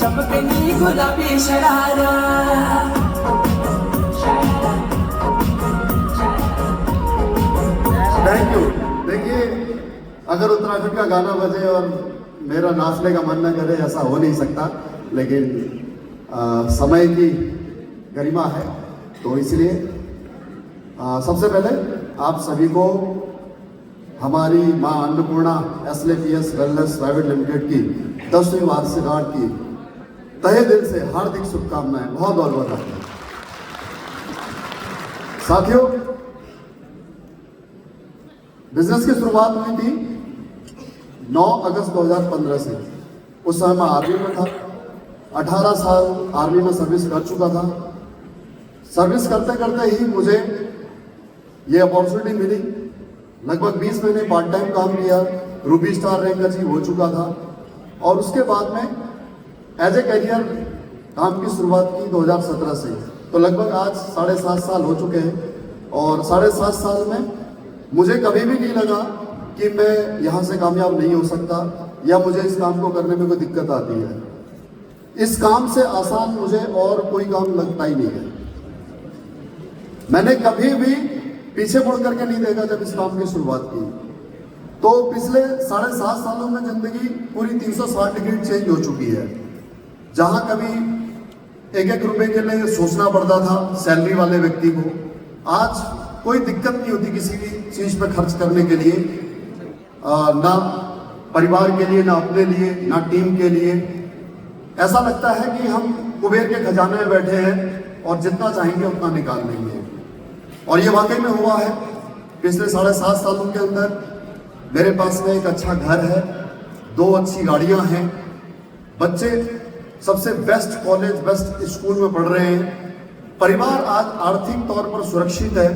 चमकनी गुलाबी sharara. Thank you. देखिए, अगर उत्तराखंड का गाना बजे और मेरा नाचने का मन न करे, ऐसा हो नहीं सकता, लेकिन समय की गरिमा है, तो इसलिए सबसे पहले आप सभी को हमारी मां Annapurna SLAPS wellness private limited की 10वीं वर्षगांठ की तहे दिल से हार्दिक शुभकामनाएं, बहुत बहुत बधाई। साथियों, बिजनेस की शुरुआत हुई थी 9 अगस्त 2015 से। उस समय मैं आर्मी में था, 18 साल आर्मी में सर्विस कर चुका था। सर्विस करते करते ही मुझे ये अपॉर्चुनिटी मिली। लगभग 20 महीने पार्ट टाइम काम किया, रूबी स्टार रैंक अचीव हो चुका था, और उसके बाद में एज ए करियर काम की शुरुआत की 2017 से। तो लगभग आज 7.5 साल हो चुके हैं, और 7.5 साल में मुझे कभी भी नहीं लगा कि मैं यहाँ से कामयाब नहीं हो सकता या मुझे इस काम को करने में कोई दिक्कत आती है। इस काम से आसान मुझे और कोई काम लगता ही नहीं है। मैंने कभी भी पीछे मुड़ करके नहीं देखा जब इस काम की शुरुआत की। तो पिछले 7.5 सालों में जिंदगी पूरी 360 डिग्री चेंज हो चुकी है। जहां कभी 1-1 रुपए के लिए सोचना पड़ता था सैलरी वाले व्यक्ति को, आज कोई दिक्कत नहीं होती किसी भी चीज पे खर्च करने के लिए, ना परिवार के लिए, ना अपने लिए, ना टीम के लिए। ऐसा लगता है कि हम कुबेर के खजाने में बैठे हैं और जितना चाहेंगे उतना निकाल लेंगे। और ये वाकई में हुआ है। पिछले 7.5 सालों के अंदर मेरे पास में एक अच्छा घर है, 2 अच्छी गाड़ियां हैं, बच्चे सबसे बेस्ट कॉलेज, बेस्ट स्कूल में पढ़ रहे हैं, परिवार आज आर्थिक तौर पर सुरक्षित है।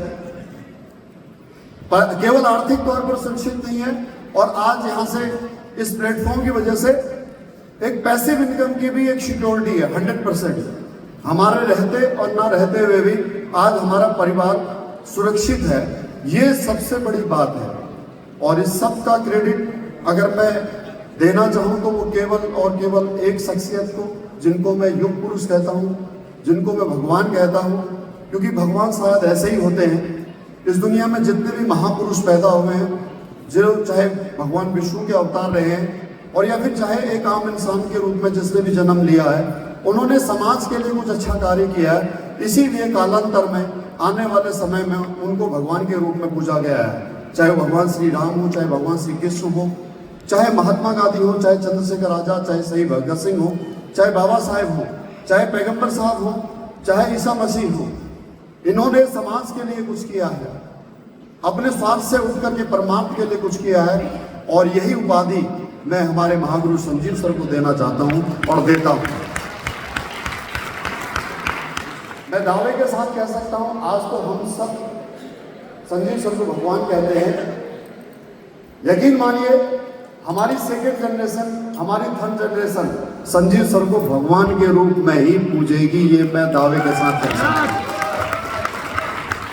केवल आर्थिक तौर पर सुरक्षित नहीं है, और आज यहाँ से इस प्लेटफॉर्म की वजह से एक पैसिव इनकम की भी एक सिक्योरिटी है 100%। हमारे रहते और ना रहते हुए भी आज हमारा परिवार सुरक्षित है। ये सबसे बड़ी बात है, और इस सब का क्रेडिट अगर मैं देना चाहूँ तो वो केवल और केवल एक शख्सियत को, जिनको मैं युग पुरुष कहता हूँ, जिनको मैं भगवान कहता हूँ, क्योंकि भगवान शायद ऐसे ही होते हैं। इस दुनिया में जितने भी महापुरुष पैदा हुए हैं, जो चाहे भगवान विष्णु के अवतार रहे हैं, और या फिर चाहे एक आम इंसान के रूप में जिसने भी जन्म लिया है, उन्होंने समाज के लिए कुछ अच्छा कार्य किया है। इसीलिए कालांतर में आने वाले समय में उनको भगवान के रूप में पूजा गया है। चाहे भगवान श्री राम हो, चाहे भगवान श्री कृष्ण हो, चाहे महात्मा गांधी हो, चाहे चंद्रशेखर आजाद, चाहे शहीद भगत सिंह हो, चाहे बाबा साहेब हो, चाहे पैगंबर साहब हो, चाहे ईसा मसीह हो। इन्होंने समाज के लिए कुछ किया है, अपने स्वार्थ से उठ करके परमार्थ के लिए कुछ किया है, और यही उपाधि मैं हमारे महागुरु संजीव सर को देना चाहता हूं और देता हूं। मैं दावे के साथ कह सकता हूं, आज तो हम सब संजीव सर को भगवान कहते हैं। यकीन मानिए, हमारी सेकेंड जनरेशन, हमारी थर्ड जनरेशन संजीव सर को भगवान के रूप में ही पूजेगी, ये मैं दावे के साथ कह सकता हूं।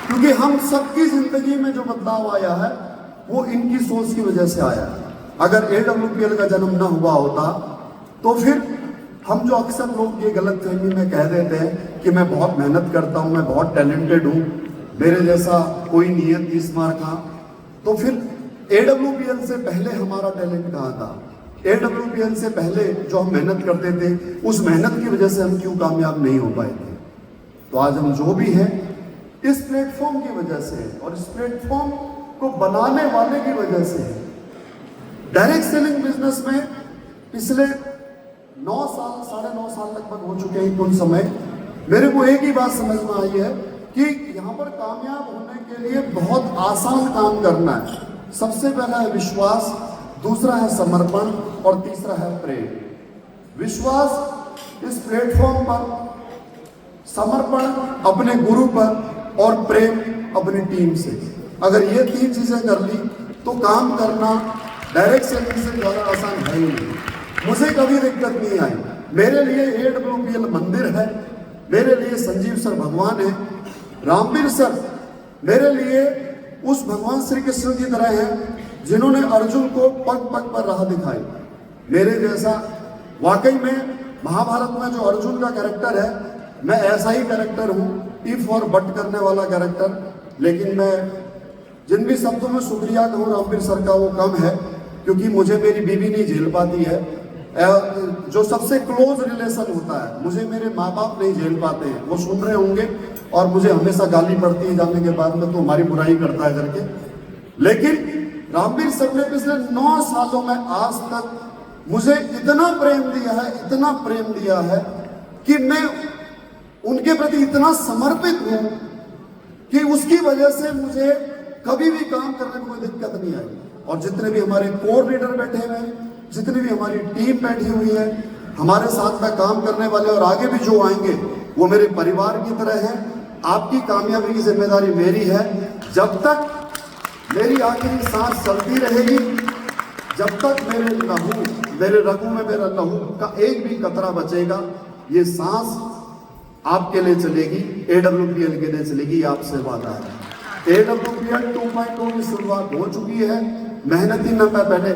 क्योंकि हम सबकी जिंदगी में जो बदलाव आया है वो इनकी सोच की वजह से आया है। अगर AWPL का जन्म न हुआ होता तो फिर हम जो अक्सर लोग ये गलत फहमी में कह देते हैं कि मैं बहुत मेहनत करता हूँ, मैं बहुत टैलेंटेड हूँ, मेरे जैसा कोई नहीं है 30 मार का, तो फिर AWPL से पहले हमारा टैलेंट कहाँ था? AWPL से पहले जो हम मेहनत करते थे, उस मेहनत की वजह से हम क्यों कामयाब नहीं हो पाए थे? तो आज हम जो भी हैं इस प्लेटफॉर्म की वजह से, और इस प्लेटफॉर्म को बनाने वाले की वजह से। डायरेक्ट सेलिंग बिजनेस में पिछले 9 साल, 9.5 साल लगभग हो चुके हैं। कुछ समय मेरे को एक ही बात समझ में आई है कि यहाँ पर कामयाब होने के लिए बहुत आसान काम करना है। सबसे पहला है विश्वास, दूसरा है समर्पण, और तीसरा है प्रेम। विश्वास इस प्लेटफॉर्म पर, समर्पण अपने गुरु पर, और प्रेम अपनी टीम से। अगर ये 3 चीजें कर ली तो काम करना डायरेक्ट सेलिंग से ज्यादा आसान है ही नहीं। मुझे कभी दिक्कत नहीं आई। मेरे लिए AWPL मंदिर है, मेरे लिए संजीव सर भगवान है, रामवीर सर मेरे लिए उस भगवान श्री कृष्ण की तरह है जिन्होंने अर्जुन को पग पग पर राह दिखाई। मेरे जैसा वाकई में महाभारत में जो अर्जुन का कैरेक्टर है, मैं ऐसा ही कैरेक्टर हूँ, इफ और बट करने वाला कैरेक्टर। लेकिन मैं जिन भी शब्दों में शुक्रिया कहूँ रामवीर सर का वो कम है, क्योंकि मुझे मेरी बीवी नहीं झेल पाती है। जो सबसे क्लोज रिलेशन होता है, मुझे मेरे माँ बाप नहीं झेल पाते हैं। वो सुन रहे होंगे और मुझे हमेशा गाली पड़ती है जाने के बाद में, तो हमारी बुराई करता है करके। लेकिन रामवीर सर ने पिछले 9 सालों में आज तक मुझे इतना प्रेम दिया है, इतना प्रेम दिया है कि मैं उनके प्रति इतना समर्पित हूं कि उसकी वजह से मुझे कभी भी काम करने में कोई दिक्कत नहीं आई। और जितने भी हमारे कोर लीडर बैठे हुए हैं, जितनी भी हमारी टीम बैठी हुई है, हमारे साथ में काम करने वाले और आगे भी जो आएंगे, वो मेरे परिवार की तरह है। आपकी कामयाबी की जिम्मेदारी मेरी है। जब तक मेरी आखिरी सांस चलती रहेगी, जब तक मेरे रगों में मेरा लहू का एक भी कतरा बचेगा, ये सांस आपके लिए चलेगी, AWPL के लिए चलेगी, आपसे वादा है। AWPL 2.0 की शुरुआत हो चुकी है। मेहनती न मैं पहले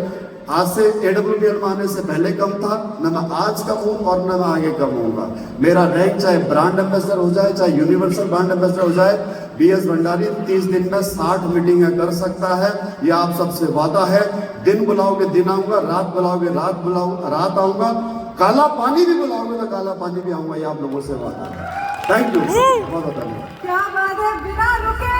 आज से AWPL में आने से पहले कम था, न मैं आज कम हूँ और न मैं आगे कम होऊंगा। मेरा रैंक चाहे ब्रांड एम्बेसडर हो जाए, चाहे यूनिवर्सल ब्रांड एम्बेसडर हो जाए, BS भंडारी 30 दिन में 60 मीटिंगें कर सकता है। यह आप सबसे वादा है। दिन बुलाओगे दिन आऊंगा, रात बुलाओगे रात आऊंगा, काला पानी भी बुलाओगे तो काला पानी भी आऊंगा। ये आप लोगों से वादा है। थैंक यू, बहुत धन्यवाद। क्या बात है, बिना रुके